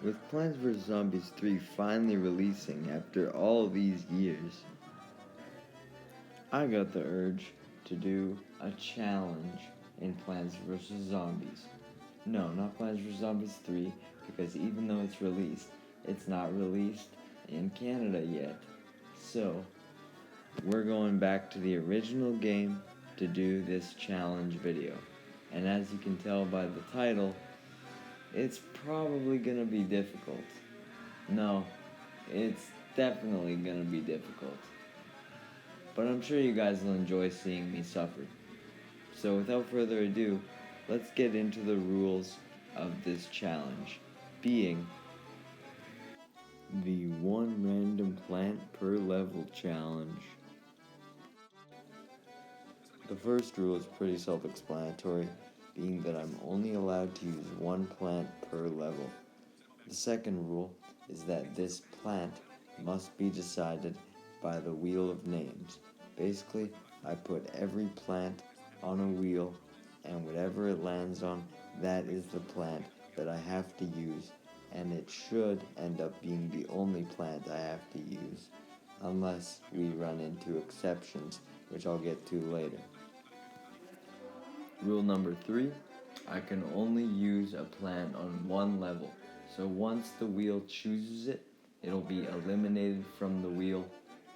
With Plants vs. Zombies 3 finally releasing after all these years, I got the urge to do a challenge in Plants vs. Zombies. No, not Plants vs. Zombies 3, because even though it's not released in Canada yet. So, we're going back to the original game to do this challenge video. And as you can tell by the title, it's probably gonna be difficult. No, it's definitely gonna be difficult. But I'm sure you guys will enjoy seeing me suffer. So without further ado, let's get into the rules of this challenge, being the one random plant per level challenge. The first rule is pretty self-explanatory, being that I'm only allowed to use one plant per level. The second rule is that this plant must be decided by the wheel of names. Basically, I put every plant on a wheel, and whatever it lands on, that is the plant that I have to use, and it should end up being the only plant I have to use, unless we run into exceptions, which I'll get to later. Rule number 3, I can only use a plant on one level. So once the wheel chooses it, it'll be eliminated from the wheel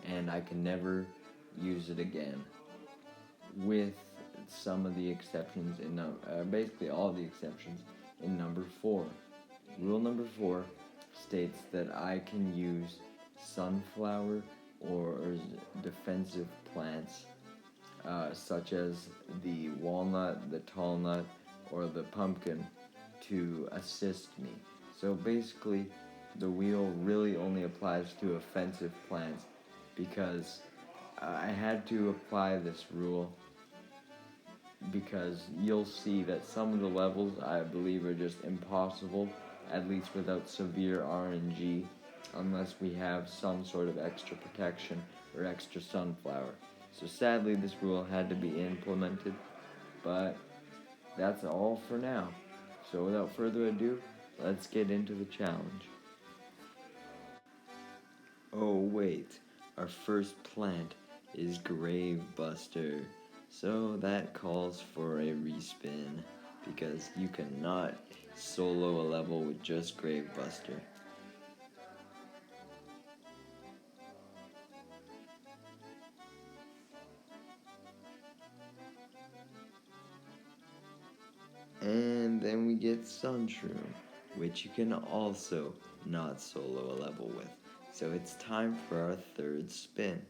and I can never use it again. With some of the exceptions in basically all the exceptions in number 4. Rule number 4 states that I can use sunflower or defensive plants such as the walnut, the tall nut, or the pumpkin to assist me. So basically, the wheel really only applies to offensive plants because I had to apply this rule because you'll see that some of the levels I believe are just impossible, at least without severe RNG, unless we have some sort of extra protection or extra sunflower. So sadly this rule had to be implemented, but that's all for now. So without further ado, let's get into the challenge. Oh wait, our first plant is Gravebuster. So that calls for a respin, because you cannot solo a level with just Gravebuster. And then we get Sunshroom, which you can also not solo a level with. So it's time for our third spin.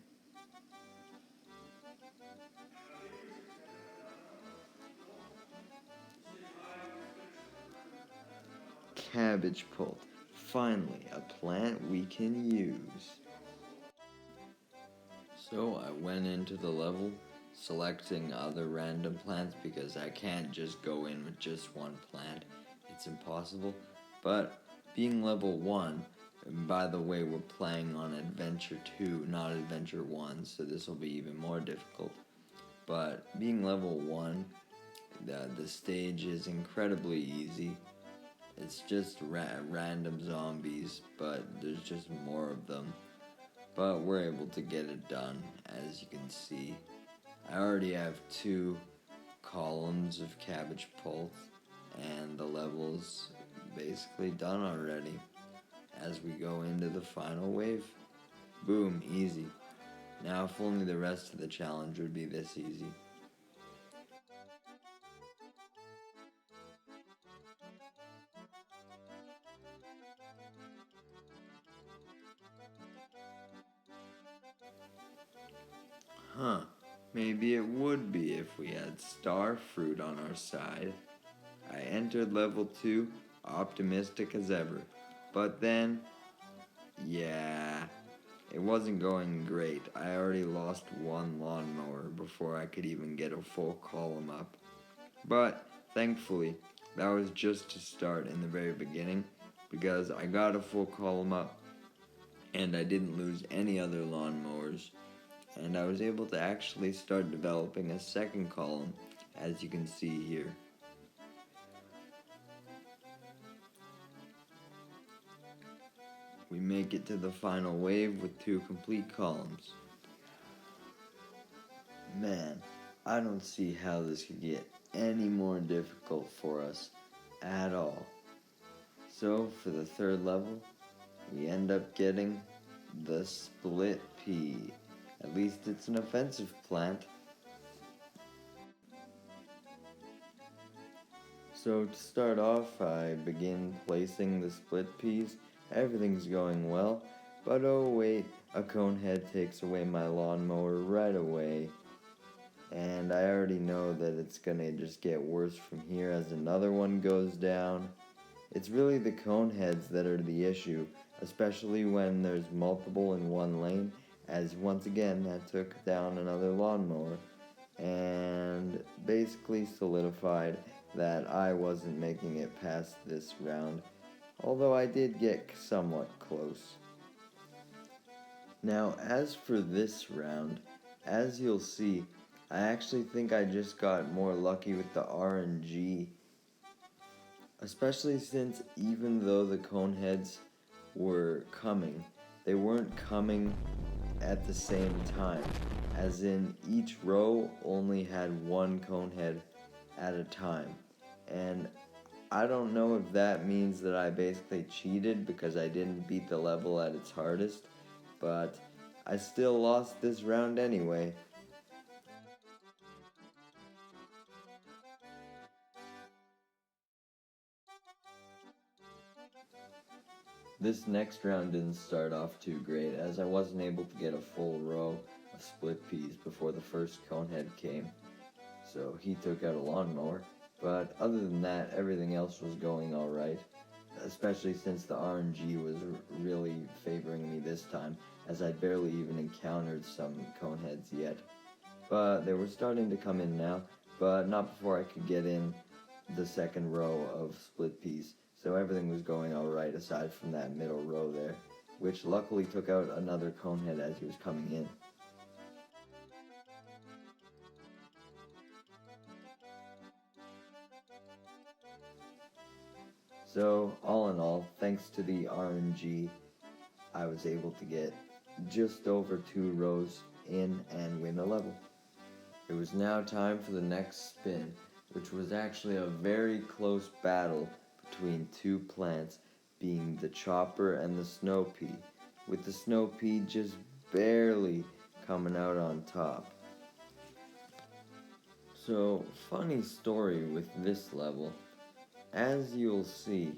Cabbage Pult, finally a plant we can use. So I went into the level selecting other random plants because I can't just go in with just one plant. It's impossible. But being level 1, and by the way we're playing on Adventure 2, not Adventure 1, so this will be even more difficult. But being level 1, the stage is incredibly easy. It's just random zombies, but there's just more of them. But we're able to get it done, as you can see. I already have 2 columns of Cabbage Pult, and the level's basically done already. As we go into the final wave, boom, easy. Now if only the rest of the challenge would be this easy. Huh, maybe it would be if we had Starfruit on our side. I entered level 2, optimistic as ever. But then, yeah, it wasn't going great. I already lost 1 lawnmower before I could even get a full column up. But, thankfully, that was just to start in the very beginning, because I got a full column up, and I didn't lose any other lawnmowers, and I was able to actually start developing a second column, as you can see here. We make it to the final wave with 2 complete columns. Man, I don't see how this could get any more difficult for us at all. So for the 3rd level, we end up getting the split pea. At least it's an offensive plant. So to start off, I begin placing the split peas. Everything's going well, but oh wait, a conehead takes away my lawnmower right away. And I already know that it's gonna just get worse from here as another one goes down. It's really the coneheads that are the issue, especially when there's multiple in one lane, as once again that took down another lawnmower and basically solidified that I wasn't making it past this round, although I did get somewhat close. Now as for this round, as you'll see, I actually think I just got more lucky with the RNG, especially since even though the coneheads were coming, they weren't coming at the same time, as in each row only had one conehead at a time. And I don't know if that means that I basically cheated because I didn't beat the level at its hardest, but I still lost this round anyway. This next round didn't start off too great, as I wasn't able to get a full row of split peas before the first conehead came, so he took out a lawnmower. But other than that, everything else was going alright, especially since the RNG was really favoring me this time, as I barely even encountered some coneheads yet. But they were starting to come in now, but not before I could get in the second row of split peas. So everything was going alright aside from that middle row there, which luckily took out another conehead as he was coming in. So all in all, thanks to the RNG, I was able to get just over 2 rows in and win a level. It was now time for the next spin, which was actually a very close battle between 2 plants, being the chopper and the snow pea, with the snow pea just barely coming out on top. So, funny story with this level. As you'll see,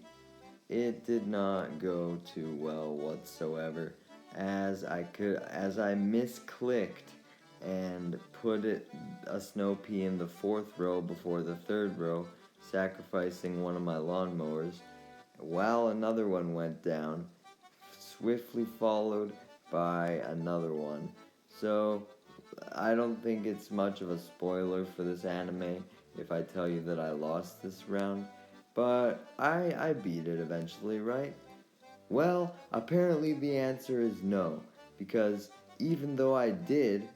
it did not go too well whatsoever, as I misclicked and put a snow pea in the 4th row before the 3rd row, sacrificing one of my lawnmowers, while another one went down, swiftly followed by another one. So I don't think it's much of a spoiler for this anime if I tell you that I lost this round, but I beat it eventually, right? Well, apparently the answer is no, because even though I did,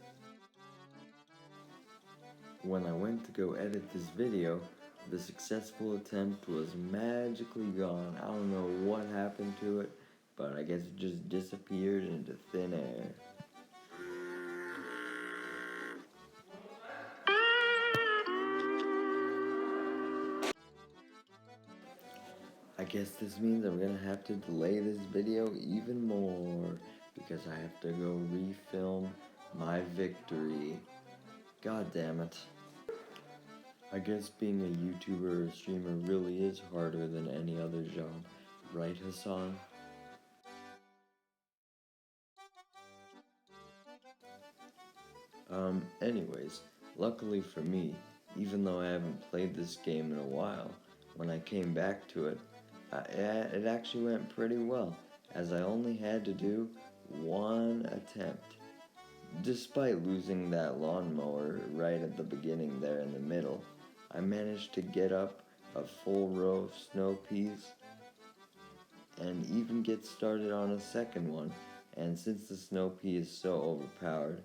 when I went to go edit this video, the successful attempt was magically gone. I don't know what happened to it, but I guess it just disappeared into thin air. I guess this means I'm gonna have to delay this video even more, because I have to go refilm my victory. God damn it. I guess being a YouTuber or streamer really is harder than any other job, right, Hassan? Anyways, luckily for me, even though I haven't played this game in a while, when I came back to it, it actually went pretty well, as I only had to do one attempt. Despite losing that lawnmower right at the beginning there in the middle, I managed to get up a full row of snow peas and even get started on a second one. And since the snow pea is so overpowered,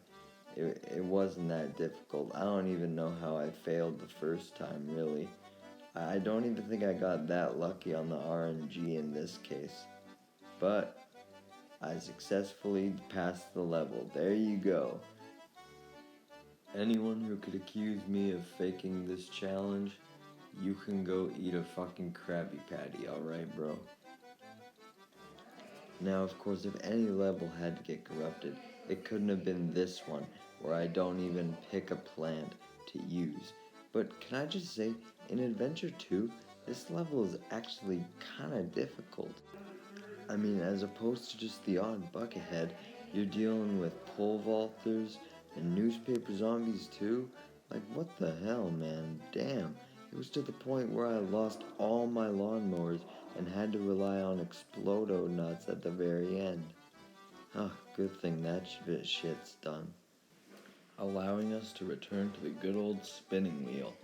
it wasn't that difficult. I don't even know how I failed the first time, really. I don't even think I got that lucky on the RNG in this case. But I successfully passed the level. There you go. Anyone who could accuse me of faking this challenge, you can go eat a fucking Krabby Patty, alright, bro? Now, of course, if any level had to get corrupted, it couldn't have been this one, where I don't even pick a plant to use. But can I just say, in Adventure 2, this level is actually kinda difficult. I mean, as opposed to just the odd buckethead, you're dealing with pole vaulters and newspaper zombies too? Like, what the hell, man? Damn. It was to the point where I lost all my lawnmowers and had to rely on Explodo nuts at the very end. Oh, good thing that shit's done. Allowing us to return to the good old spinning wheel.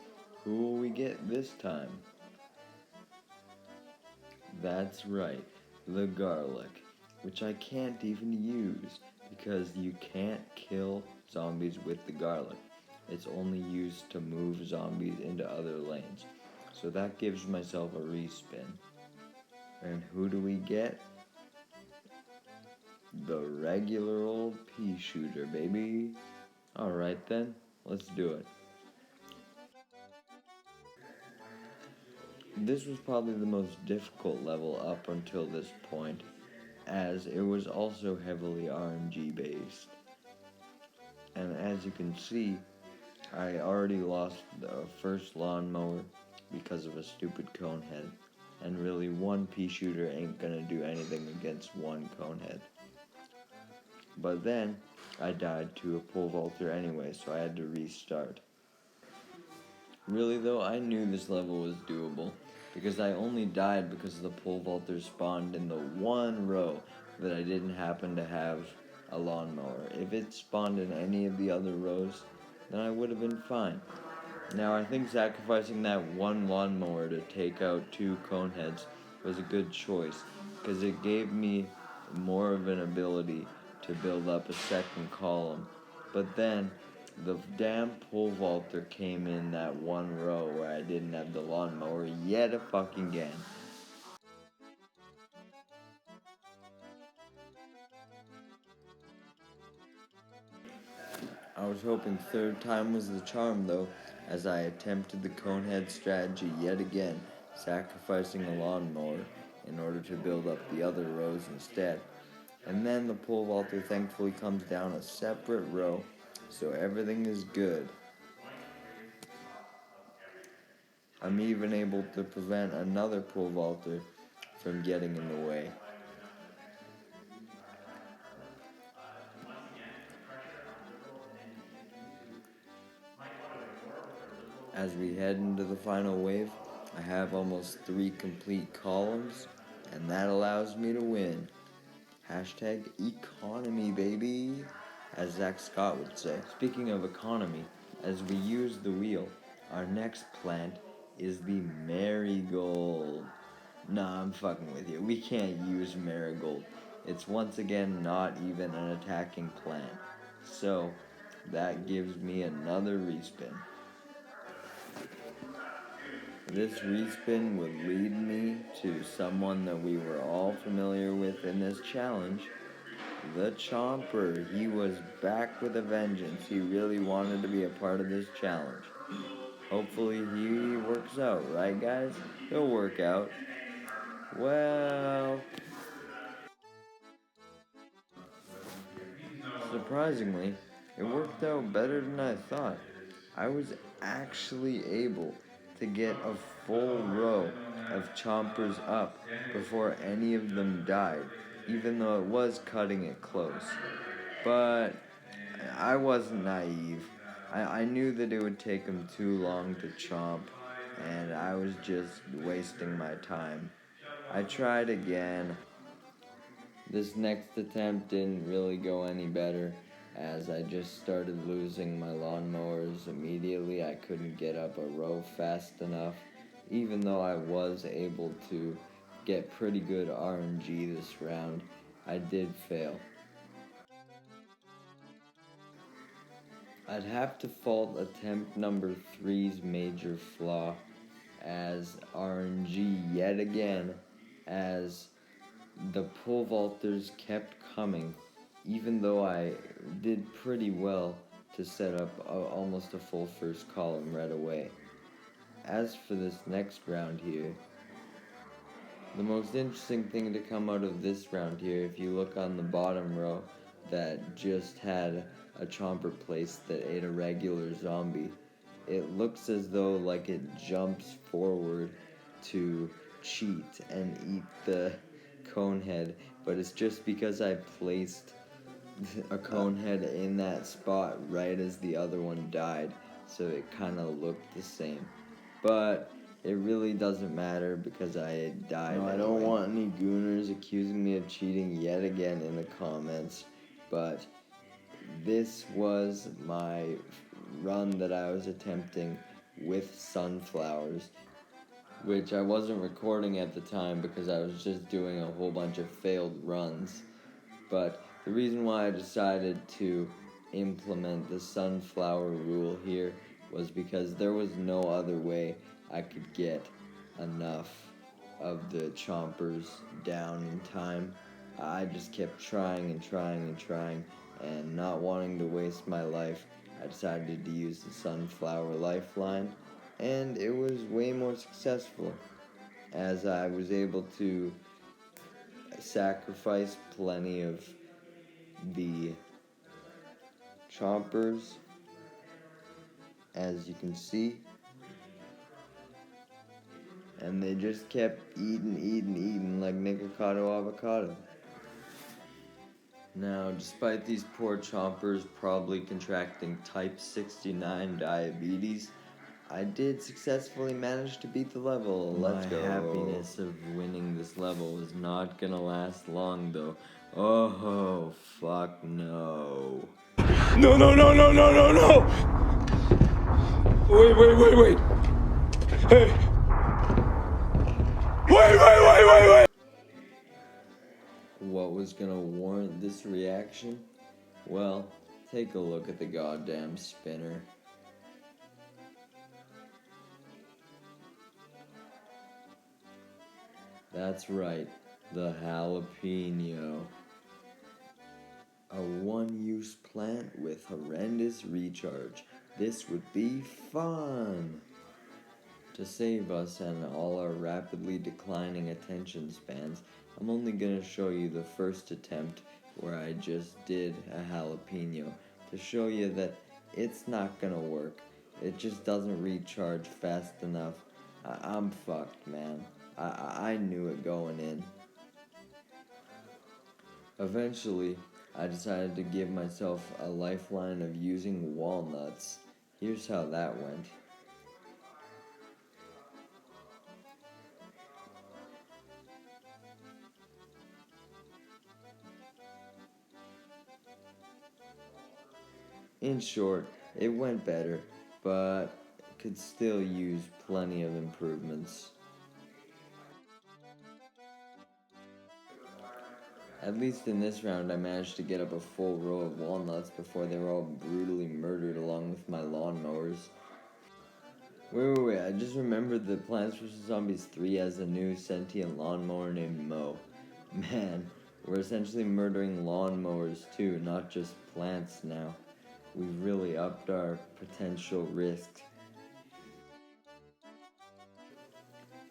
Who will we get this time? That's right, the garlic, which I can't even use because you can't kill zombies with the garlic. It's only used to move zombies into other lanes. So that gives myself a respin. And who do we get? The regular old pea shooter, baby. Alright then, let's do it. This was probably the most difficult level up until this point, as it was also heavily RNG based. And as you can see, I already lost the first lawnmower because of a stupid cone head. And really, one pea shooter ain't gonna do anything against one cone head. But then, I died to a pole vaulter anyway, so I had to restart. Really though, I knew this level was doable, because I only died because the pole vaulter spawned in the one row that I didn't happen to have a lawnmower. If it spawned in any of the other rows, then I would have been fine. Now, I think sacrificing that one lawnmower to take out two cone heads was a good choice, because it gave me more of an ability to build up a second column. But then, the damn pole vaulter came in that one row where I didn't have the lawnmower yet a fucking again. I was hoping third time was the charm though, as I attempted the conehead strategy yet again, sacrificing a lawnmower in order to build up the other rows instead. And then the pole vaulter thankfully comes down a separate row, so everything is good. I'm even able to prevent another pole vaulter from getting in the way. As we head into the final wave, I have almost 3 complete columns, and that allows me to win. Hashtag economy, baby, as Zach Scott would say. Speaking of economy, as we use the wheel, our next plant is the marigold. Nah, I'm fucking with you. We can't use marigold. It's once again not even an attacking plant. So, that gives me another respin. This respin would lead me to someone that we were all familiar with in this challenge, the Chomper. He was back with a vengeance. He really wanted to be a part of this challenge. Hopefully he works out, right guys? He'll work out. Well, surprisingly, it worked out better than I thought. I was actually able to get a full row of Chompers up before any of them died, even though it was cutting it close. But I wasn't naive. I knew that it would take them too long to chomp, and I was just wasting my time. I tried again. This next attempt didn't really go any better, as I just started losing my lawnmowers immediately. I couldn't get up a row fast enough, even though I was able to get pretty good RNG this round. I did fail. I'd have to fault attempt number 3's major flaw as RNG yet again, as the pole vaulters kept coming, even though I did pretty well to set up almost a full first column right away. As for this next round here, the most interesting thing to come out of this round here, if you look on the bottom row that just had a chomper placed that ate a regular zombie, it looks as though like it jumps forward to cheat and eat the cone head, but it's just because I placed a cone head in that spot right as the other one died, so it kind of looked the same. But it really doesn't matter because I died. No, I don't want any gooners accusing me of cheating yet again in the comments, but this was my run that I was attempting with sunflowers, which I wasn't recording at the time because I was just doing a whole bunch of failed runs. But the reason why I decided to implement the sunflower rule here was because there was no other way I could get enough of the chompers down in time. I just kept trying and trying and trying, and not wanting to waste my life, I decided to use the sunflower lifeline, and it was way more successful as I was able to sacrifice plenty of the chompers, as you can see, and they just kept eating like Nikocado avocado. Now, despite these poor chompers probably contracting type 69 diabetes, I did successfully manage to beat the level. Let's go. My happiness of winning this level was not gonna last long though. Oh, fuck no. No, no, no, no, no, no, no! Wait. Hey! Wait! What was gonna warrant this reaction? Well, take a look at the goddamn spinner. That's right, the jalapeno. A one-use plant with horrendous recharge. This would be fun! To save us and all our rapidly declining attention spans, I'm only gonna show you the first attempt where I just did a jalapeno to show you that it's not gonna work. It just doesn't recharge fast enough. I'm fucked, man. I knew it going in. Eventually, I decided to give myself a lifeline of using walnuts. Here's how that went. In short, it went better, but could still use plenty of improvements. At least in this round, I managed to get up a full row of walnuts before they were all brutally murdered along with my lawnmowers. Wait, I just remembered that Plants vs. Zombies 3 has a new sentient lawnmower named Mo. Man, we're essentially murdering lawnmowers too, not just plants now. We've really upped our potential risk.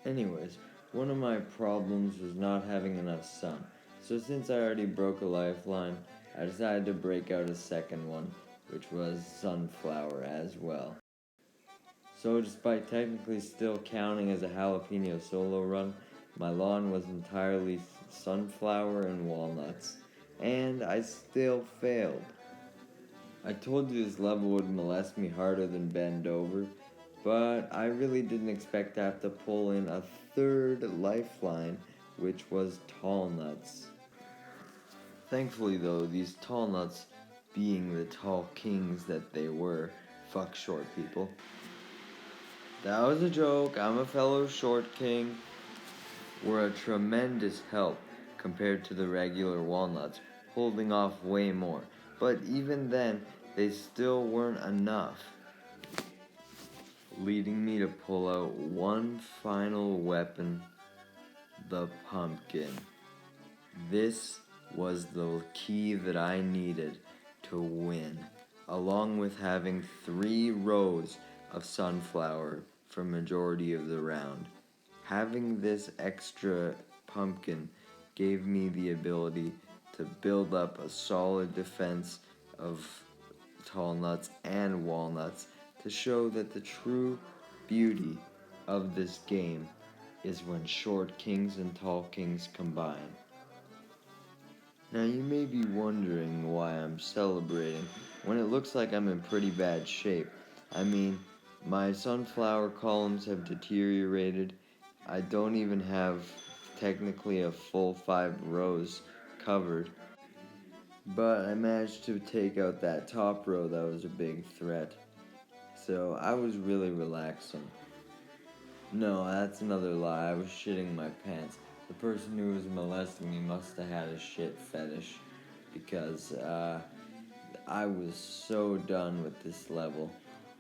Anyways, one of my problems was not having enough sun. So since I already broke a lifeline, I decided to break out a second one, which was sunflower as well. So despite technically still counting as a jalapeno solo run, my lawn was entirely sunflower and walnuts, and I still failed. I told you this level would molest me harder than bend over, but I really didn't expect to have to pull in a third lifeline, which was tall nuts. Thankfully though, these tall nuts, being the tall kings that they were, fuck short people. That was a joke, I'm a fellow short king, were a tremendous help compared to the regular walnuts, holding off way more. But even then, they still weren't enough, leading me to pull out one final weapon, the pumpkin. This was the key that I needed to win, along with having 3 rows of sunflower for majority of the round. Having this extra pumpkin gave me the ability to build up a solid defense of tall nuts and walnuts to show that the true beauty of this game is when short kings and tall kings combine. Now you may be wondering why I'm celebrating when it looks like I'm in pretty bad shape. I mean, my sunflower columns have deteriorated. I don't even have technically a full 5 rows covered. But I managed to take out that top row that was a big threat. So I was really relaxing. No, that's another lie. I was shitting my pants. The person who was molesting me must have had a shit fetish because I was so done with this level.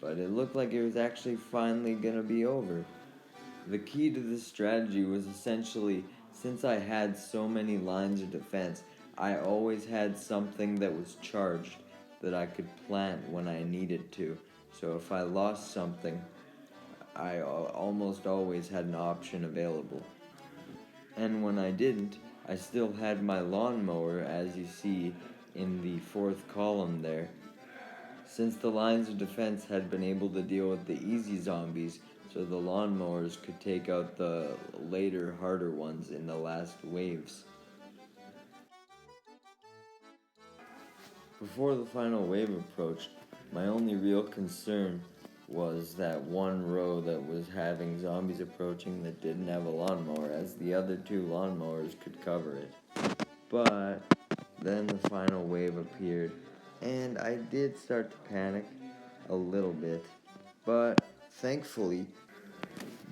But it looked like it was actually finally gonna be over. The key to this strategy was essentially, since I had so many lines of defense, I always had something that was charged that I could plant when I needed to. So if I lost something, I almost always had an option available. And when I didn't, I still had my lawnmower, as you see in the 4th column there. Since the lines of defense had been able to deal with the easy zombies, so the lawnmowers could take out the later, harder ones in the last waves. Before the final wave approached, my only real concern was that one row that was having zombies approaching that didn't have a lawnmower, as the other 2 lawnmowers could cover it. But then the final wave appeared, and I did start to panic a little bit. But thankfully,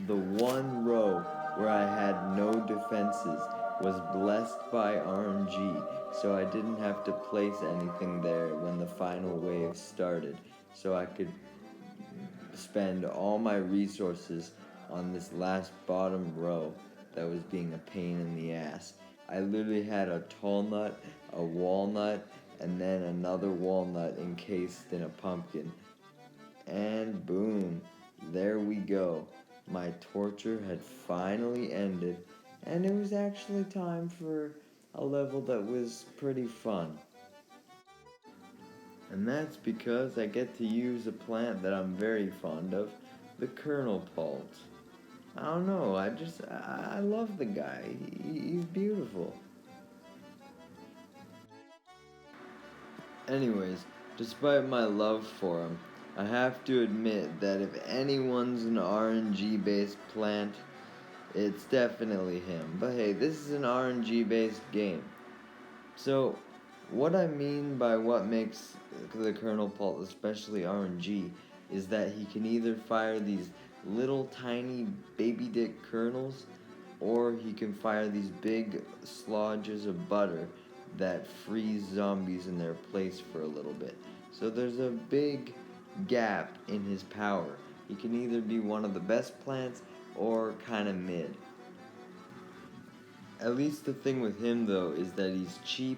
the one row where I had no defenses was blessed by RNG, so I didn't have to place anything there when the final wave started, so I could spend all my resources on this last bottom row that was being a pain in the ass. I literally had a tall nut, a walnut, and then another walnut encased in a pumpkin. And boom, there we go. My torture had finally ended, and it was actually time for a level that was pretty fun. And that's because I get to use a plant that I'm very fond of, the Colonel Palt. I don't know, I love the guy. He's beautiful. Anyways, despite my love for him, I have to admit that if anyone's an RNG based plant, it's definitely him. But hey, this is an RNG based game. So, what I mean by what makes the Colonel Palt especially RNG is that he can either fire these little tiny baby dick kernels, or he can fire these big slodges of butter that freeze zombies in their place for a little bit. So there's a big gap in his power. He can either be one of the best plants or kind of mid. At least the thing with him though is that he's cheap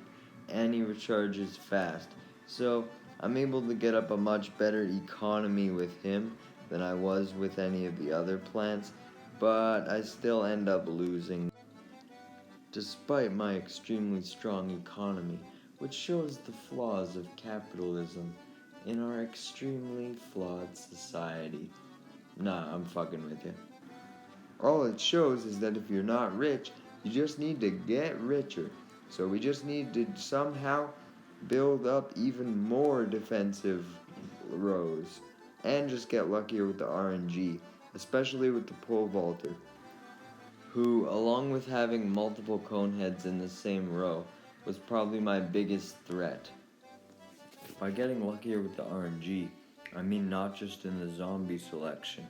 and he recharges fast. So I'm able to get up a much better economy with him than I was with any of the other plants, but I still end up losing. Despite my extremely strong economy, which shows the flaws of capitalism in our extremely flawed society. Nah, I'm fucking with you. All it shows is that if you're not rich, you just need to get richer. So we just need to somehow build up even more defensive rows and just get luckier with the RNG, especially with the pole vaulter, who, along with having multiple cone heads in the same row, was probably my biggest threat. By getting luckier with the RNG, I mean not just in the zombie selection,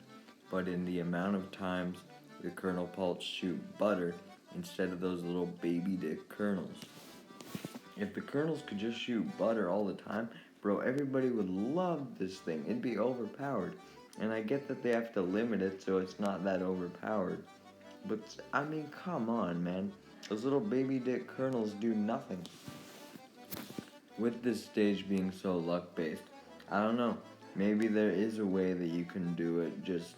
but in the amount of times the Colonel Pults shoot butter instead of those little baby dick kernels. If the kernels could just shoot butter all the time, bro, everybody would love this thing. It'd be overpowered. And I get that they have to limit it so it's not that overpowered. But, I mean, come on, man. Those little baby dick kernels do nothing. With this stage being so luck-based, I don't know, maybe there is a way that you can do it just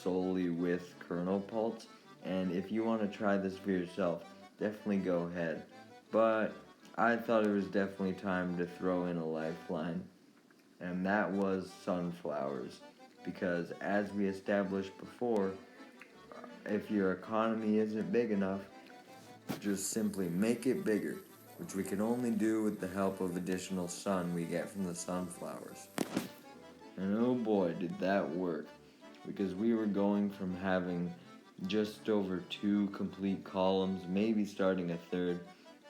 solely with kernel pulse, and if you want to try this for yourself, definitely go ahead. But I thought it was definitely time to throw in a lifeline, and that was sunflowers, because as we established before, if your economy isn't big enough, just simply make it bigger, which we can only do with the help of additional sun we get from the sunflowers. And oh boy, did that work, because we were going from having just over 2 complete columns, maybe starting a third,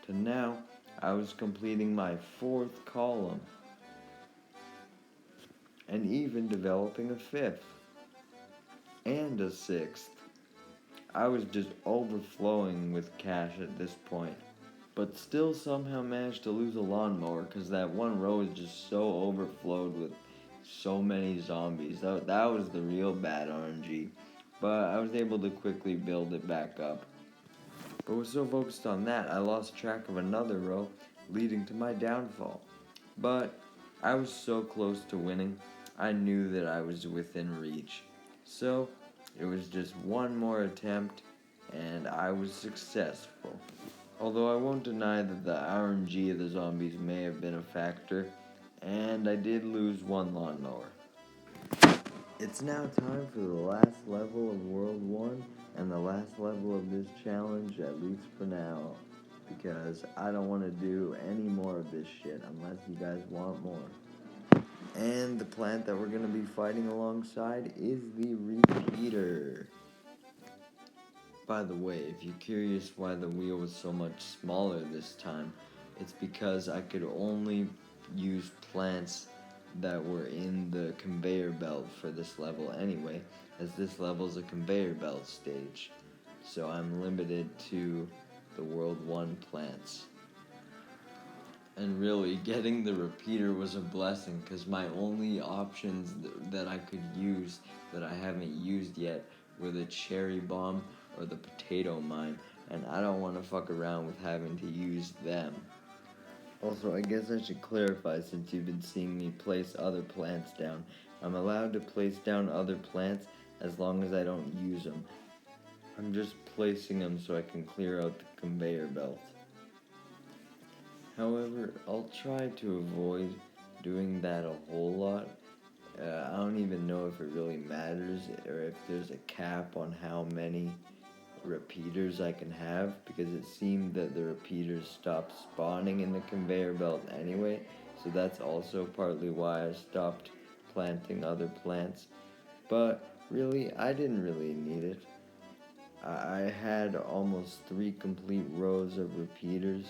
to now I was completing my 4th column, and even developing a 5th, and a 6th. I was just overflowing with cash at this point, but still somehow managed to lose a lawnmower because that one row is just so overflowed with so many zombies. That was the real bad RNG, but I was able to quickly build it back up. But was so focused on that, I lost track of another row, leading to my downfall. But I was so close to winning, I knew that I was within reach. So it was just one more attempt, and I was successful. Although I won't deny that the RNG of the zombies may have been a factor, and I did lose one lawnmower. It's now time for the last level of World 1, and the last level of this challenge, at least for now, because I don't want to do any more of this shit unless you guys want more. And the plant that we're going to be fighting alongside is the repeater. By the way, if you're curious why the wheel was so much smaller this time, it's because I could only use plants that were in the conveyor belt for this level anyway, as this level is a conveyor belt stage. So I'm limited to the World 1 plants. And really, getting the repeater was a blessing, because my only options that I could use that I haven't used yet were the cherry bomb or the potato mine, and I don't want to fuck around with having to use them. Also, I guess I should clarify, since you've been seeing me place other plants down. I'm allowed to place down other plants as long as I don't use them. I'm just placing them so I can clear out the conveyor belt. However, I'll try to avoid doing that a whole lot. I don't even know if it really matters, or if there's a cap on how many repeaters I can have, because it seemed that the repeaters stopped spawning in the conveyor belt anyway, so that's also partly why I stopped planting other plants. But really, I didn't really need it. I had almost 3 complete rows of repeaters,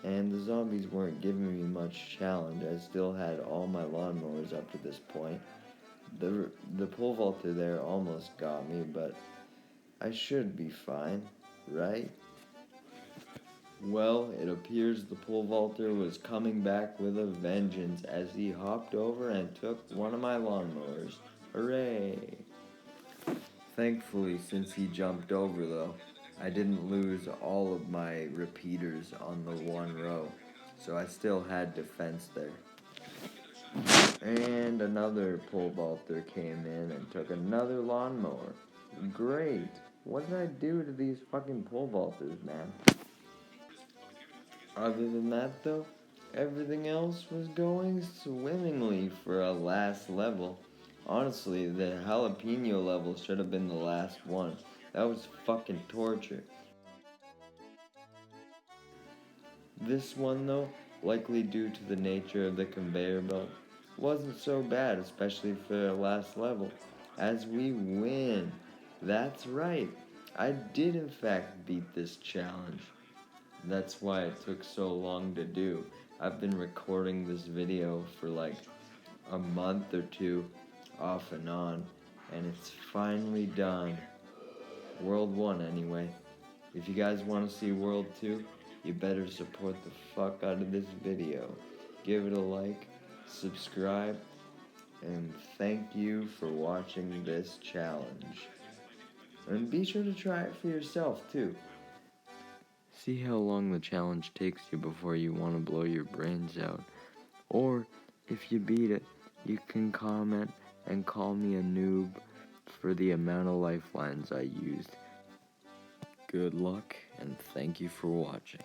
and the zombies weren't giving me much challenge. I still had all my lawnmowers up to this point. The pole vaulter there almost got me, but I should be fine, right? Well, it appears the pole vaulter was coming back with a vengeance as he hopped over and took one of my lawnmowers. Hooray! Thankfully, since he jumped over though, I didn't lose all of my repeaters on the one row, so I still had defense there. And another pole vaulter came in and took another lawnmower. Great! What did I do to these fucking pole vaulters, man? Other than that though, everything else was going swimmingly for a last level. Honestly, the jalapeno level should have been the last one. That was fucking torture. This one though, likely due to the nature of the conveyor belt, wasn't so bad, especially for the last level, as we win. That's right, I did in fact beat this challenge. That's why it took so long to do. I've been recording this video for like a month or 2, off and on, and it's finally done. World 1 anyway. If you guys want to see World 2, you better support the fuck out of this video. Give it a like, subscribe, and thank you for watching this challenge. And be sure to try it for yourself too. See how long the challenge takes you before you want to blow your brains out. Or, if you beat it, you can comment and call me a noob for the amount of lifelines I used. Good luck, and thank you for watching.